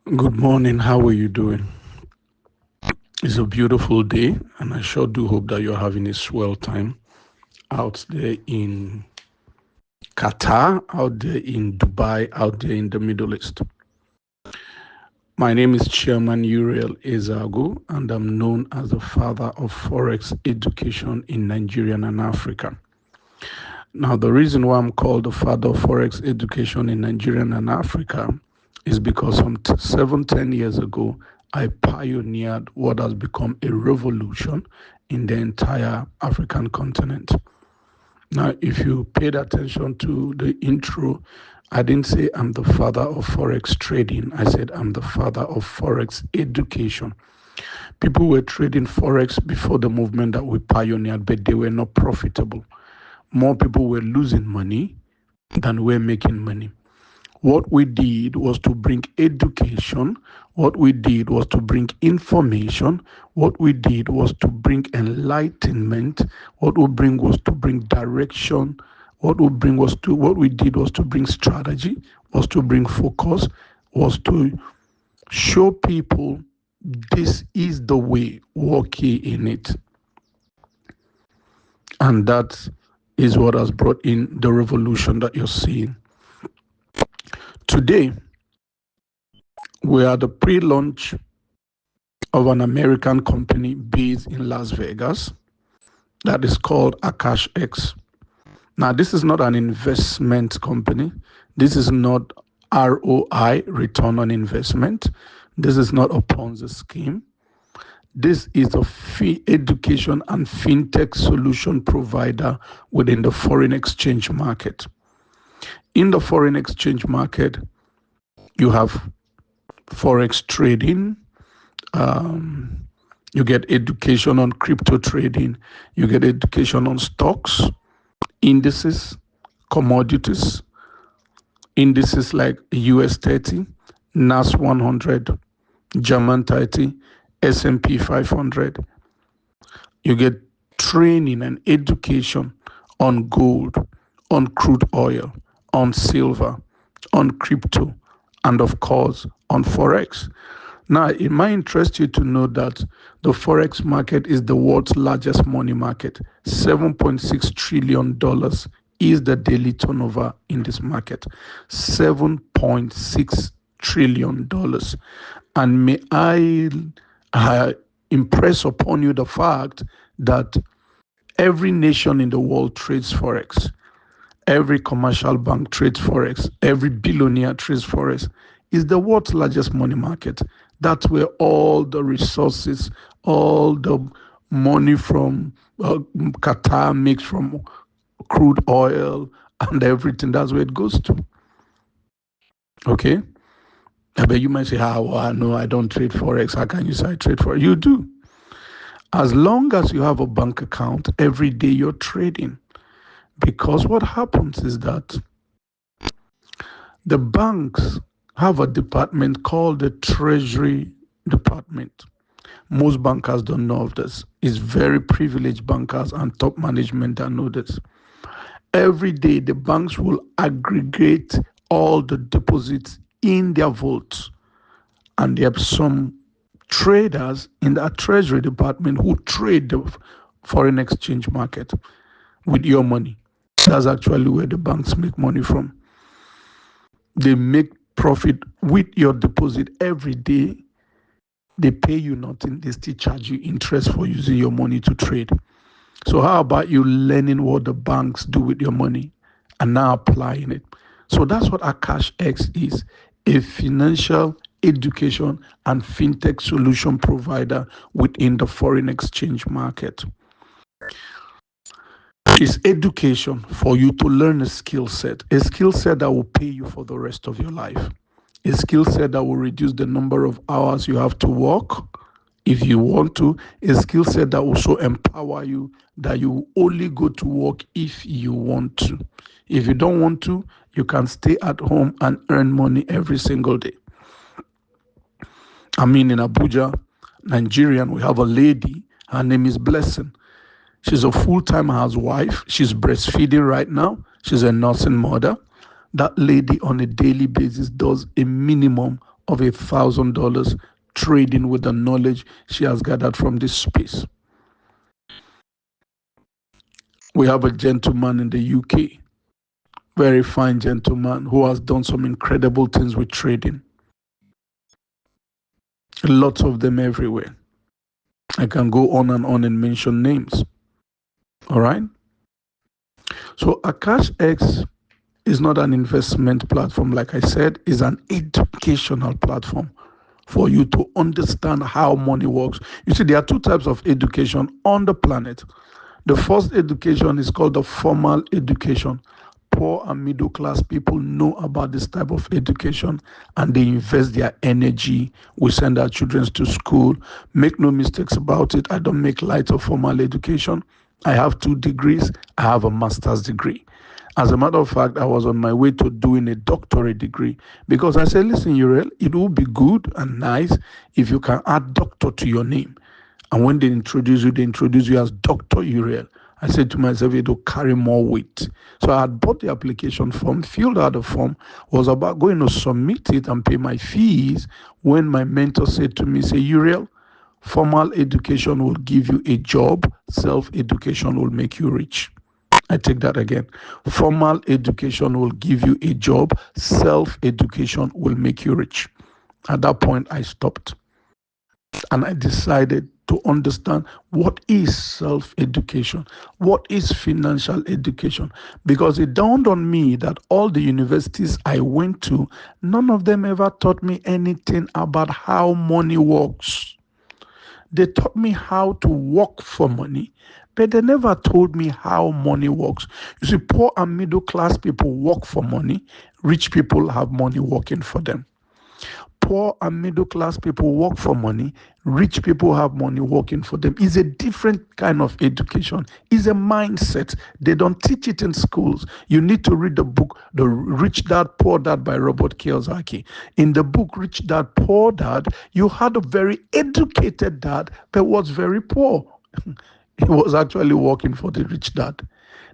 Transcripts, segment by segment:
Good morning. How are you doing? It's a beautiful day, and I sure do hope that you're having a swell time out there in Qatar, out there in Dubai, out there in the Middle East. My name is Chairman Uriel Ezago, and I'm known as the father of forex education in Nigeria and Africa. Now, the reason why I'm called the father of forex education in Nigeria and Africa is because some 7, 10 years ago, I pioneered what has become a revolution in the entire African continent. Now, if you paid attention to the intro, I didn't say I'm the father of forex trading. I said I'm the father of forex education. People were trading forex before the movement that we pioneered, but they were not profitable. More people were losing money than were making money. What we did was to bring education. What we did was to bring information. What we did was to bring enlightenment. What we bring was to bring direction. What we did was to bring strategy, was to bring focus, was to show people this is the way, walk ye in it. And that is what has brought in the revolution that you're seeing. Today, we are the pre-launch of an American company based in Las Vegas that is called Akashx. Now, this is not an investment company. This is not ROI, return on investment. This is not a Ponzi scheme. This is a fee education and fintech solution provider within the foreign exchange market. In the foreign exchange market, you have forex trading, you get education on crypto trading, you get education on stocks, indices, commodities, indices like US 30, NAS 100, German 30, S&P 500. You get training and education on gold, on crude oil, on silver, on crypto, and of course on forex. Now, it might interest you to know that the forex market is the world's largest money market. $7.6 trillion is the daily turnover in this market. $7.6 trillion. And may I impress upon you the fact that every nation in the world trades forex. Every commercial bank trades forex. Every billionaire trades forex. Is the world's largest money market. That's where all the resources, all the money from Qatar makes from crude oil and everything, that's where it goes to. Okay? But you might say, no, I don't trade forex. How can you say I trade forex? You do. As long as you have a bank account, every day you're trading. Because what happens is that the banks have a department called the Treasury Department. Most bankers don't know of this. It's very privileged bankers and top management that know this. Every day, the banks will aggregate all the deposits in their vaults. And there are some traders in that Treasury Department who trade the foreign exchange market with your money. That's actually where the banks make money from. They make profit with your deposit every day. They pay you nothing. They still charge you interest for using your money to trade. So how about you learning what the banks do with your money and now applying it? So that's what Akashx is, a financial education and fintech solution provider within the foreign exchange market. It's education for you to learn a skill set that will pay you for the rest of your life, a skill set that will reduce the number of hours you have to work if you want to, a skill set that will so empower you that you only go to work if you want to. If you don't want to, you can stay at home and earn money every single day. I mean, in Abuja, Nigerian, we have a lady, her name is Blessing. She's a full-time housewife. She's breastfeeding right now. She's a nursing mother. That lady on a daily basis does a minimum of $1,000 trading with the knowledge she has gathered from this space. We have a gentleman in the UK, very fine gentleman who has done some incredible things with trading. Lots of them everywhere. I can go on and mention names. All right. So Akashx is not an investment platform, like I said, is an educational platform for you to understand how money works. You see, there are two types of education on the planet. The first education is called the formal education. Poor and middle class people know about this type of education and they invest their energy. We send our children to school. Make no mistakes about it. I don't make light of formal education. I have 2 degrees. I have a master's degree. As a matter of fact, I was on my way to doing a doctorate degree because I said, listen, Uriel, it will be good and nice if you can add doctor to your name. And when they introduce you as Dr. Uriel. I said to myself, it will carry more weight. So I had bought the application form, filled out the form, was about going to submit it and pay my fees when my mentor said to me, say, Uriel, formal education will give you a job, self-education will make you rich. I take that again. Formal education will give you a job, self-education will make you rich. At that point, I stopped. And I decided to understand what is self-education, what is financial education, because it dawned on me that all the universities I went to, none of them ever taught me anything about how money works. They taught me how to work for money, but they never told me how money works. You see, poor and middle class people work for money, rich people have money working for them. Poor and middle class people work for money, rich people have money working for them. It's a different kind of education. It's a mindset. They don't teach it in schools. You need to read the book, The Rich Dad, Poor Dad by Robert Kiyosaki. In the book, Rich Dad, Poor Dad, you had a very educated dad, but was very poor. He was actually working for the rich dad.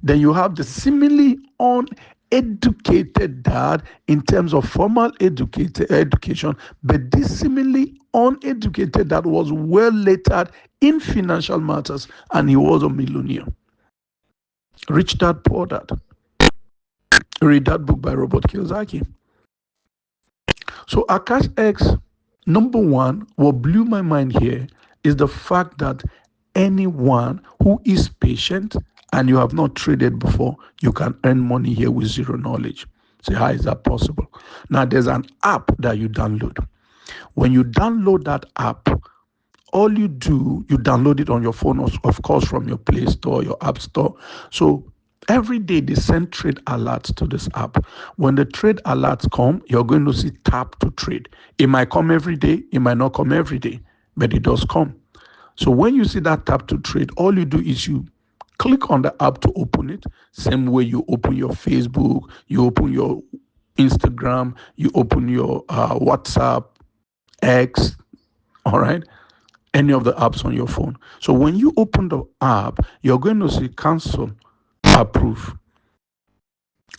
Then you have the seemingly uneducated dad in terms of formal education, but this seemingly uneducated dad was well lettered in financial matters and he was a millionaire. Rich Dad, Poor Dad. Read that book by Robert Kiyosaki. So Akashx, number one, what blew my mind here is the fact that anyone who is patient and you have not traded before, you can earn money here with zero knowledge. Say, how is that possible? Now, there's an app that you download. When you download that app, all you do, you download it on your phone, of course, from your Play Store, your App Store. So every day they send trade alerts to this app. When the trade alerts come, you're going to see tap to trade. It might come every day, it might not come every day, but it does come. So when you see that tap to trade, all you do is you click on the app to open it. Same way you open your Facebook, you open your Instagram, you open your WhatsApp, X, all right? Any of the apps on your phone. So when you open the app, you're going to see cancel, approve.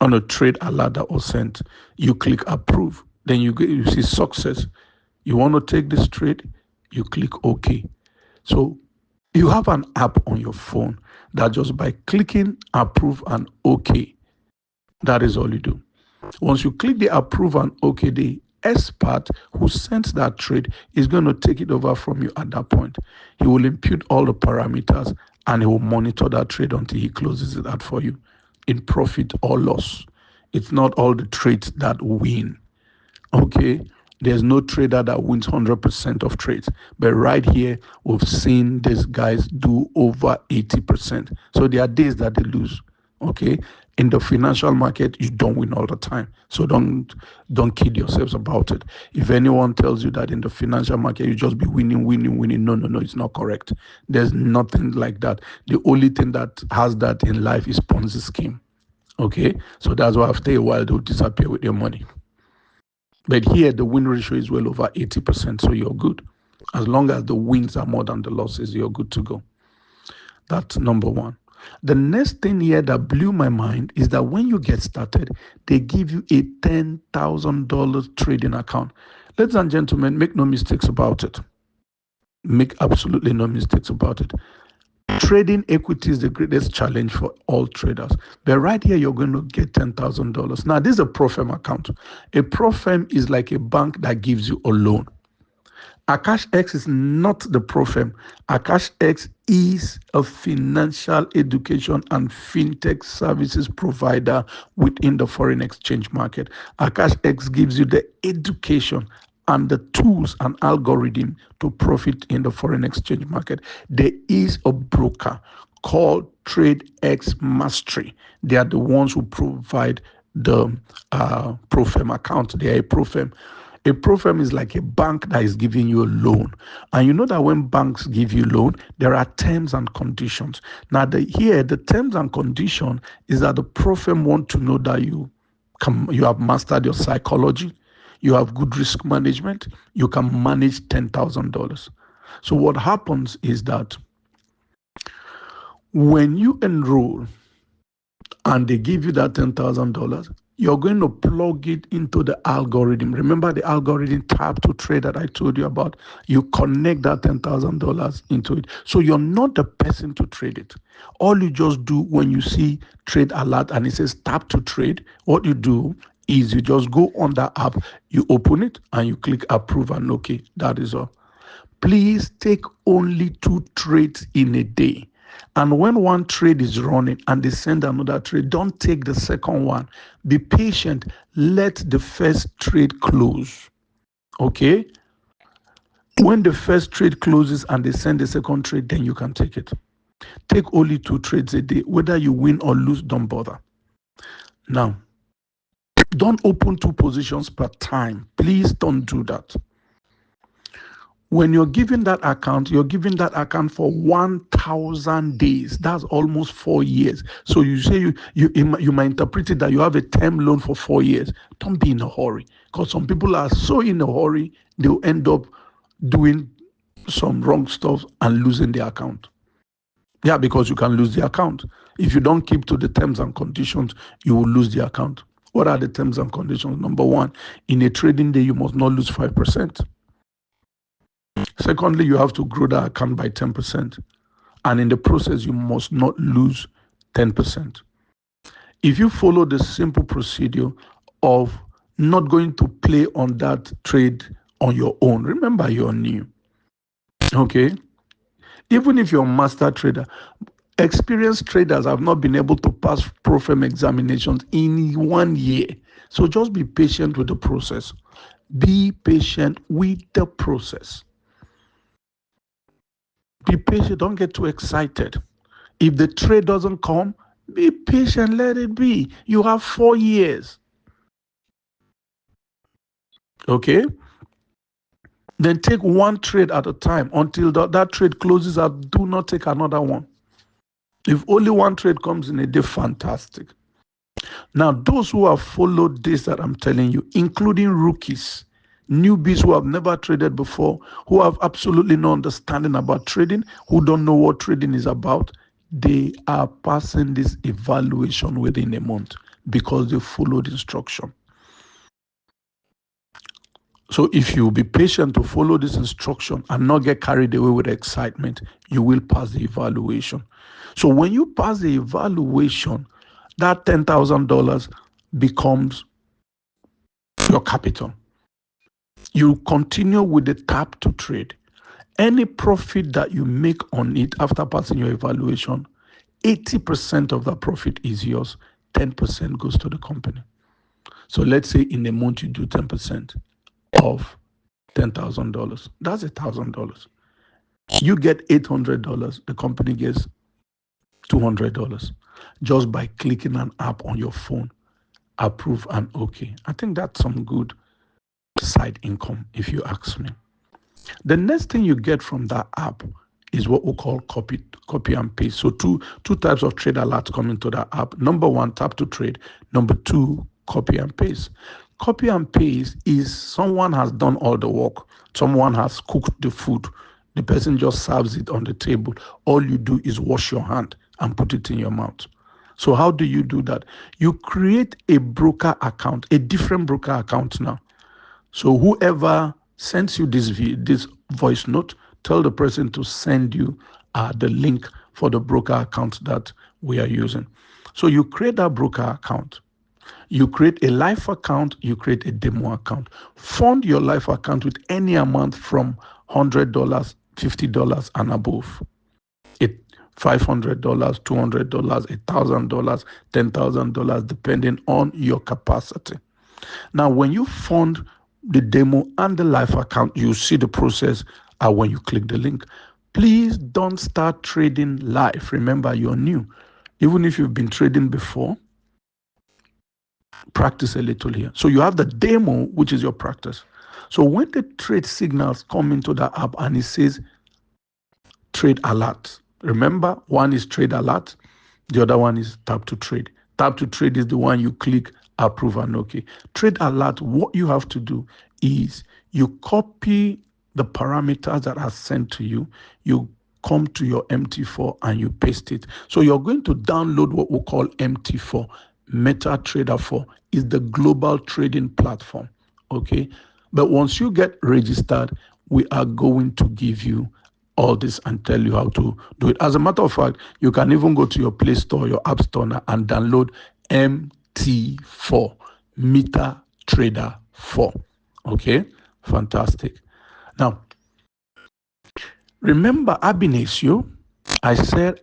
On a trade alert that was sent, you click approve. Then you see success. You want to take this trade, you click OK. So you have an app on your phone that just by clicking approve and OK, that is all you do. Once you click the approve and OK, the expert who sends that trade is going to take it over from you at that point. He will impute all the parameters and he will monitor that trade until he closes it out for you in profit or loss. It's not all the trades that win. Okay, there's no trader that wins 100% of trades, but right here we've seen these guys do over 80%. So there are days that they lose. Okay, in the financial market you don't win all the time, so don't kid yourselves about it. If anyone tells you that in the financial market you just be winning, no, it's not correct. There's nothing like that. The only thing that has that in life is Ponzi scheme. Okay, so that's why after a while they'll disappear with your money. But here, the win ratio is well over 80%, so you're good. As long as the wins are more than the losses, you're good to go. That's number one. The next thing here that blew my mind is that when you get started, they give you a $10,000 trading account. Ladies and gentlemen, make no mistakes about it. Make absolutely no mistakes about it. Trading equity is the greatest challenge for all traders. But right here, you're going to get $10,000. Now, this is a pro firm account. A pro firm is like a bank that gives you a loan. Akashx is not the pro firm. Akashx is a financial education and fintech services provider within the foreign exchange market. Akashx gives you the education and the tools and algorithm to profit in the foreign exchange market. There is a broker called TradeX Mastery. They are the ones who provide the pro firm account. They are a pro firm. A pro firm is like a bank that is giving you a loan. And you know that when banks give you loan, there are terms and conditions. Now, the terms and condition is that the pro firm want to know that you have mastered your psychology, you have good risk management, you can manage $10,000. So what happens is that when you enroll and they give you that $10,000, you're going to plug it into the algorithm. Remember the algorithm tab to trade that I told you about? You connect that $10,000 into it. So you're not the person to trade it. All you just do when you see trade alert and it says tap to trade, what you do is you just go on that app, you open it and you click approve and okay. That is all. Please take only 2 trades in a day. And when one trade is running and they send another trade, don't take the second one. Be patient. Let the first trade close. Okay? When the first trade closes and they send the second trade, then you can take it. Take only 2 trades a day. Whether you win or lose, don't bother. Now, don't open 2 positions per time. Please don't do that. When you're giving that account, you're giving that account for 1,000 days. That's almost 4 years. So you say you might interpret it that you have a term loan for 4 years. Don't be in a hurry, because some people are so in a hurry, they'll end up doing some wrong stuff and losing the account. Yeah, because you can lose the account. If you don't keep to the terms and conditions, you will lose the account. What are the terms and conditions? Number 1, in a trading day, you must not lose 5%. Secondly, you have to grow that account by 10%. And in the process, you must not lose 10%. If you follow the simple procedure of not going to play on that trade on your own, remember you're new. Okay? Even if you're a master trader, experienced traders have not been able to pass pro firm examinations in 1 year. So just be patient with the process. Be patient with the process. Be patient. Don't get too excited. If the trade doesn't come, be patient. Let it be. You have 4 years. Okay? Then take 1 trade at a time until that trade closes out. Do not take another one. If only 1 trade comes in a day, fantastic. Now, those who have followed this that I'm telling you, including rookies, newbies who have never traded before, who have absolutely no understanding about trading, who don't know what trading is about, they are passing this evaluation within a month because they followed instruction. So if you be patient to follow this instruction and not get carried away with excitement, you will pass the evaluation. So when you pass the evaluation, that $10,000 becomes your capital. You continue with the tap to trade. Any profit that you make on it after passing your evaluation, 80% of that profit is yours, 10% goes to the company. So let's say in a month you do 10% of $10,000. That's $1,000. You get $800. The company gets $200 just by clicking an app on your phone, approve and okay. I think that's some good side income, if you ask me. The next thing you get from that app is what we call copy and paste. So two types of trade alerts come into that app. Number 1, tap to trade. Number 2, copy and paste. Copy and paste is someone has done all the work. Someone has cooked the food. The person just serves it on the table. All you do is wash your hand and put it in your mouth. So how do you do that? You create a broker account, a different broker account now. So whoever sends you this voice note, tell the person to send you the link for the broker account that we are using. So you create that broker account. You create a live account, you create a demo account. Fund your live account with any amount from $100, $50 and above. $500, $200, $1,000, $10,000, depending on your capacity. Now, when you fund the demo and the live account, you see the process when you click the link. Please don't start trading live. Remember, you're new. Even if you've been trading before, practice a little here. So you have the demo, which is your practice. So when the trade signals come into the app and it says trade alert, remember, one is trade alert, the other one is tap to trade. Tap to trade is the one you click approve and okay. Trade alert, what you have to do is you copy the parameters that are sent to you, you come to your MT4 and you paste it. So you're going to download what we call MT4. MetaTrader 4 is the global trading platform, okay? But once you get registered, we are going to give you all this and tell you how to do it. As a matter of fact, you can even go to your Play Store, your App Store now and download MT4, MetaTrader 4, okay? Fantastic. Now, remember ab initio, I said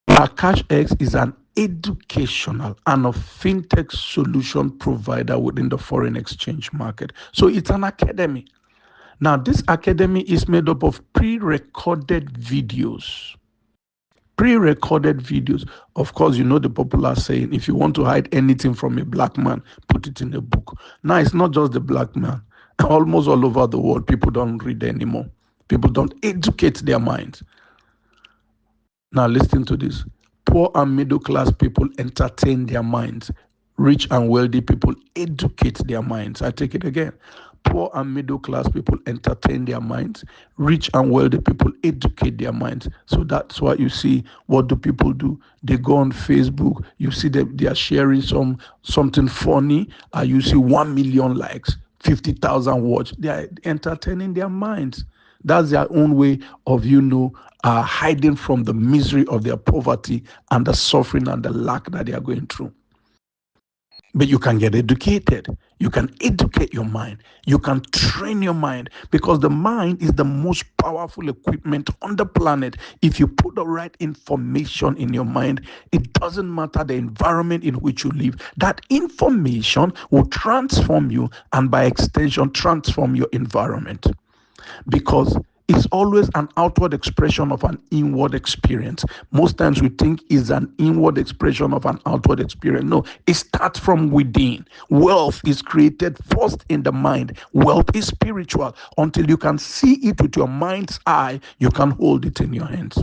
Akashx is an educational and a fintech solution provider within the foreign exchange market. So it's an academy. Now, this academy is made up of pre-recorded videos. Pre-recorded videos. Of course, you know the popular saying, if you want to hide anything from a black man, put it in a book. Now, it's not just the black man. Almost all over the world, people don't read anymore. People don't educate their minds. Now, listen to this. Poor and middle class people entertain their minds. Rich and wealthy people educate their minds. I take it again. Poor and middle class people entertain their minds. Rich and wealthy people educate their minds. So that's why you see, what do people do? They go on Facebook. You see them, they are sharing something funny. You see 1 million likes, 50,000 watch. They are entertaining their minds. That's their own way of, hiding from the misery of their poverty and the suffering and the lack that they are going through. But you can get educated. You can educate your mind. You can train your mind, because the mind is the most powerful equipment on the planet. If you put the right information in your mind, it doesn't matter the environment in which you live. That information will transform you and by extension transform your environment. Because it's always an outward expression of an inward experience. Most times we think it's an inward expression of an outward experience. No, it starts from within. Wealth is created first in the mind. Wealth is spiritual. Until you can see it with your mind's eye, you can hold it in your hands.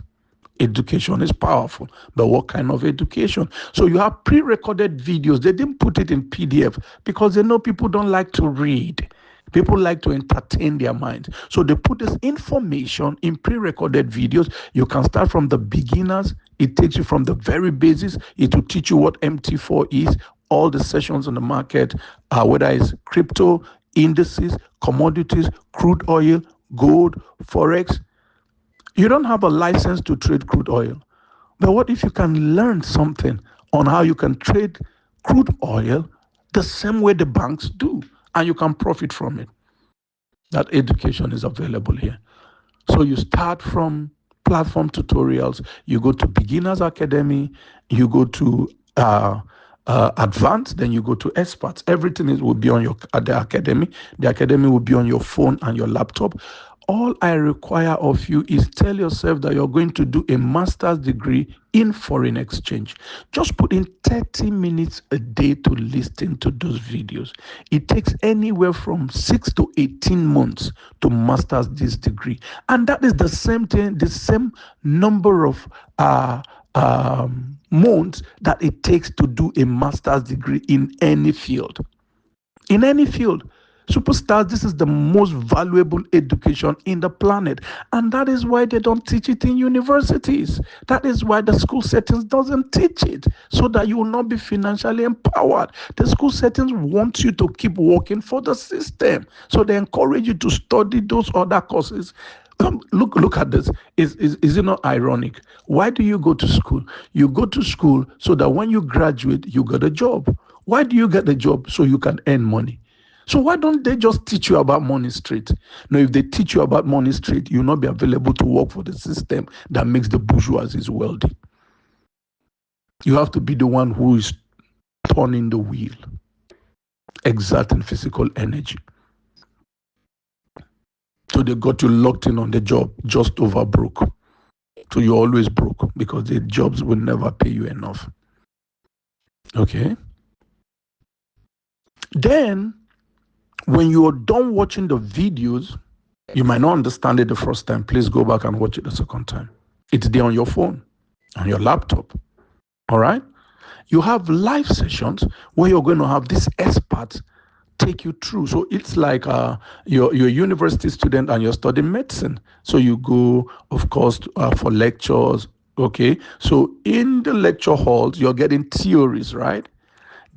Education is powerful, but what kind of education? So you have pre-recorded videos. They didn't put it in PDF because they know people don't like to read. People like to entertain their minds. So they put this information in pre-recorded videos. You can start from the beginners. It takes you from the very basis. It will teach you what MT4 is, all the sessions on the market, whether it's crypto, indices, commodities, crude oil, gold, forex. You don't have a license to trade crude oil. But what if you can learn something on how you can trade crude oil the same way the banks do, and you can profit from it? That education is available here. So you start from platform tutorials, you go to Beginners Academy, you go to advanced, then you go to experts. Everything will be on the academy. The academy will be on your phone and your laptop. All I require of you is tell yourself that you're going to do a master's degree in foreign exchange. Just put in 30 minutes a day to listen to those videos. It takes anywhere from 6 to 18 months to master this degree. And that is the same thing, the same number of months that it takes to do a master's degree in any field. In any field. Superstars, this is the most valuable education in the planet. And that is why they don't teach it in universities. That is why the school settings doesn't teach it, so that you will not be financially empowered. The school settings want you to keep working for the system. So they encourage you to study those other courses. Look at this. Is it not ironic? Why do you go to school? You go to school so that when you graduate, you get a job. Why do you get the job? So you can earn money. So why don't they just teach you about money straight? Now, if they teach you about money straight, you'll not be available to work for the system that makes the bourgeoisie wealthy. You have to be the one who is turning the wheel, exerting physical energy. So they got you locked in on the job, just over broke. So you're always broke because the jobs will never pay you enough. Okay? Then, when you're done watching the videos, you might not understand it the first time. Please go back and watch it the second time. It's there on your phone, on your laptop. All right? You have live sessions where you're going to have this expert take you through. So it's like you're a university student and you're studying medicine. So you go, of course, for lectures. Okay. So in the lecture halls, you're getting theories, right?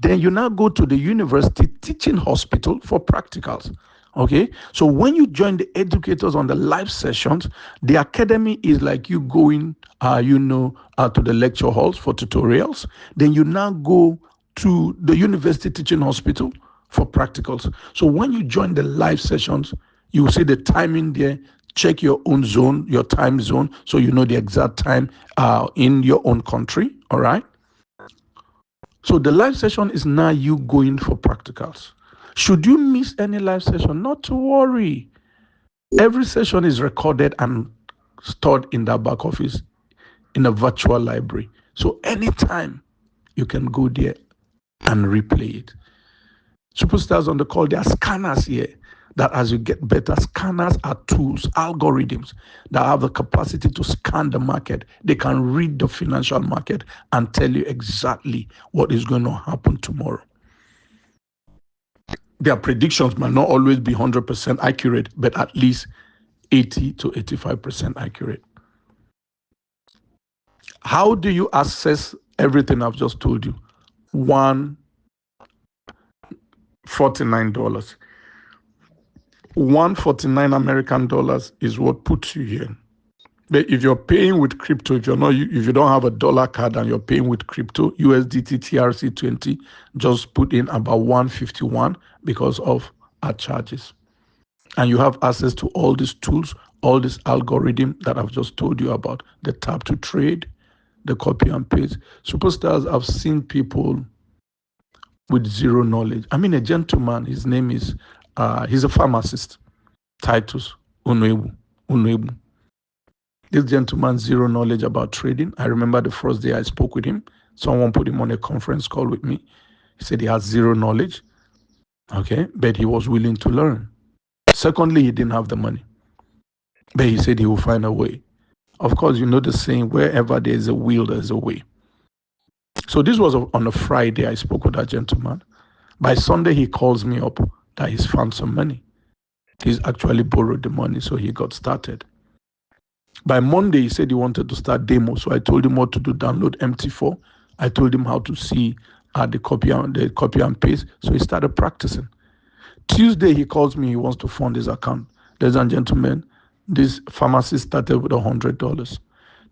Then you now go to the university teaching hospital for practicals. Okay. So when you join the educators on the live sessions, the academy is like you going, to the lecture halls for tutorials. Then you now go to the university teaching hospital for practicals. So when you join the live sessions, you will see the timing there. Check your own zone, your time zone, so you know the exact time in your own country. All right. So the live session is now you going for practicals. Should you miss any live session, not to worry. Every session is recorded and stored in that back office in a virtual library. So anytime you can go there and replay it. Superstars on the call, there are scanners here that as you get better, scanners are tools, algorithms that have the capacity to scan the market. They can read the financial market and tell you exactly what is going to happen tomorrow. Their predictions might not always be 100% accurate, but at least 80 to 85% accurate. How do you assess everything I've just told you? $149. 149 American dollars is what puts you here. But if you're paying with crypto, if you don't have a dollar card and you're paying with crypto, USDT TRC20, just put in about 151 because of our charges. And you have access to all these tools, all this algorithm that I've just told you about, the tap to trade, the copy and paste. Superstars, I've seen people with zero knowledge. I mean, a gentleman, his name is, he's a pharmacist, Titus Unuebu. This gentleman, zero knowledge about trading. I remember the first day I spoke with him, someone put him on a conference call with me. He said he has zero knowledge, okay, but he was willing to learn. Secondly, he didn't have the money, but he said he will find a way. Of course, you know the saying, wherever there is a will, there's a way. So this was on a Friday I spoke with that gentleman. By Sunday, he calls me up that he's found some money. He's actually borrowed the money, so he got started. By Monday, he said he wanted to start demo. So I told him what to do, download MT4. I told him how to see the copy and paste. So he started practicing. Tuesday, he calls me. He wants to fund his account. Ladies and gentlemen, this pharmacist started with $100.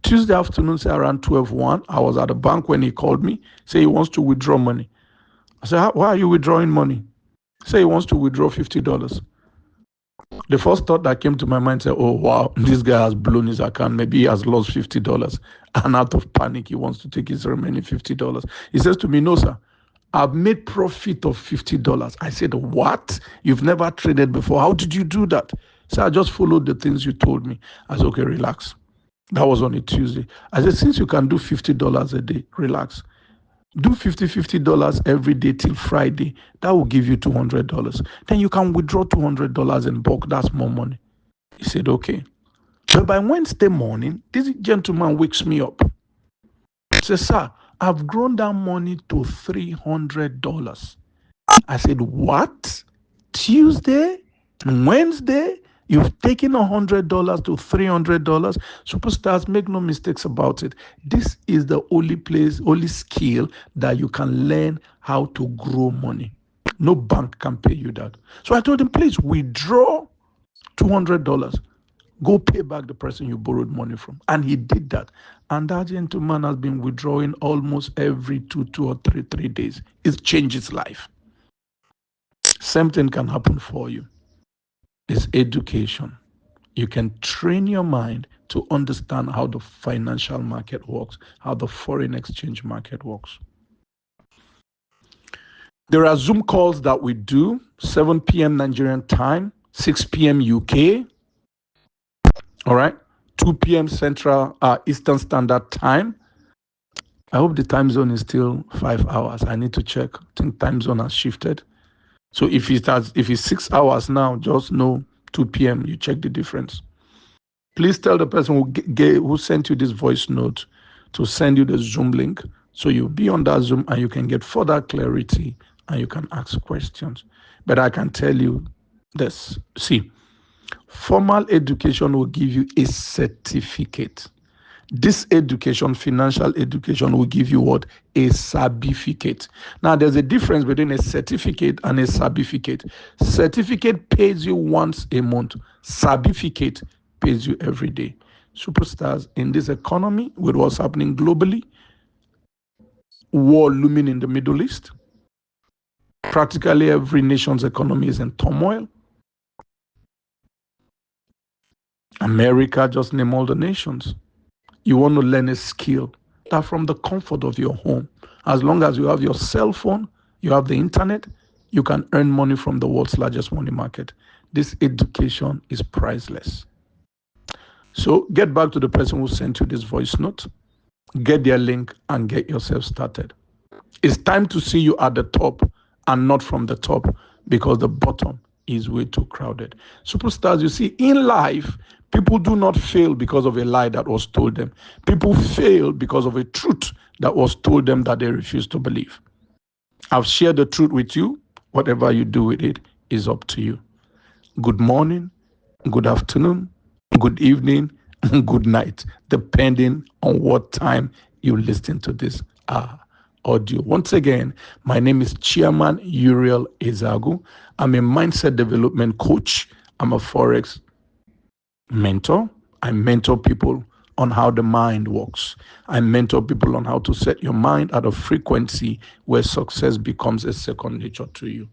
Tuesday afternoon, say around 12:01, I was at the bank when he called me. Say he wants to withdraw money. I said, why are you withdrawing money? Say he wants to withdraw $50. The first thought that came to my mind said, oh, wow, this guy has blown his account. Maybe he has lost $50. And out of panic, he wants to take his remaining $50. He says to me, no, sir, I've made profit of $50. I said, what? You've never traded before. How did you do that? So I just followed the things you told me. I said, okay, relax. That was on a Tuesday. I said, since you can do $50 a day, relax. Do $50 every day till Friday. That will give you $200. Then you can withdraw $200 in bulk. That's more money. He said, okay. But by Wednesday morning, this gentleman wakes me up. He says, sir, I've grown that money to $300. I said, what? Tuesday, Wednesday, you've taken $100 to $300. Superstars, make no mistakes about it. This is the only place, only skill that you can learn how to grow money. No bank can pay you that. So I told him, please withdraw $200. Go pay back the person you borrowed money from. And he did that. And that gentleman has been withdrawing almost every two or three days. It changed his life. Same thing can happen for you. It's education. You can train your mind to understand how the financial market works, how the foreign exchange market works. There are Zoom calls that we do, 7 p.m. Nigerian time, 6 p.m. UK, all right, 2 p.m. Central Eastern Standard Time. I hope the time zone is still 5 hours. I need to check. I think time zone has shifted. So if it's 6 hours now, just know 2 p.m. You check the difference. Please tell the person who sent you this voice note to send you the Zoom link, so you'll be on that Zoom and you can get further clarity and you can ask questions. But I can tell you this. See, formal education will give you a certificate. This education, financial education, will give you what? A certificate. Now, there's a difference between a certificate and a certificate. Certificate pays you once a month. Certificate pays you every day. Superstars, in this economy, with what's happening globally, war looming in the Middle East, practically every nation's economy is in turmoil. America, just name all the nations. You want to learn a skill that from the comfort of your home, as long as you have your cell phone, you have the internet, you can earn money from the world's largest money market. This education is priceless. So get back to the person who sent you this voice note, get their link and get yourself started. It's time to see you at the top and not from the top, because the bottom is way too crowded. Superstars, you see, in life, people do not fail because of a lie that was told them. People fail because of a truth that was told them that they refuse to believe. I've shared the truth with you. Whatever you do with it is up to you. Good morning, good afternoon, good evening, and good night, depending on what time you listen to this audio. Once again, my name is Chairman Uriel Ezagu. I'm a mindset development coach. I'm a forex mentor. I mentor people on how the mind works. I mentor people on how to set your mind at a frequency where success becomes a second nature to you.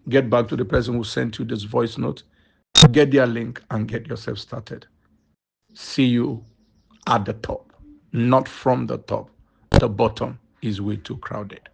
Get back to the person who sent you this voice note. Get their link and get yourself started. See you at the top, not from the top. The bottom is way too crowded.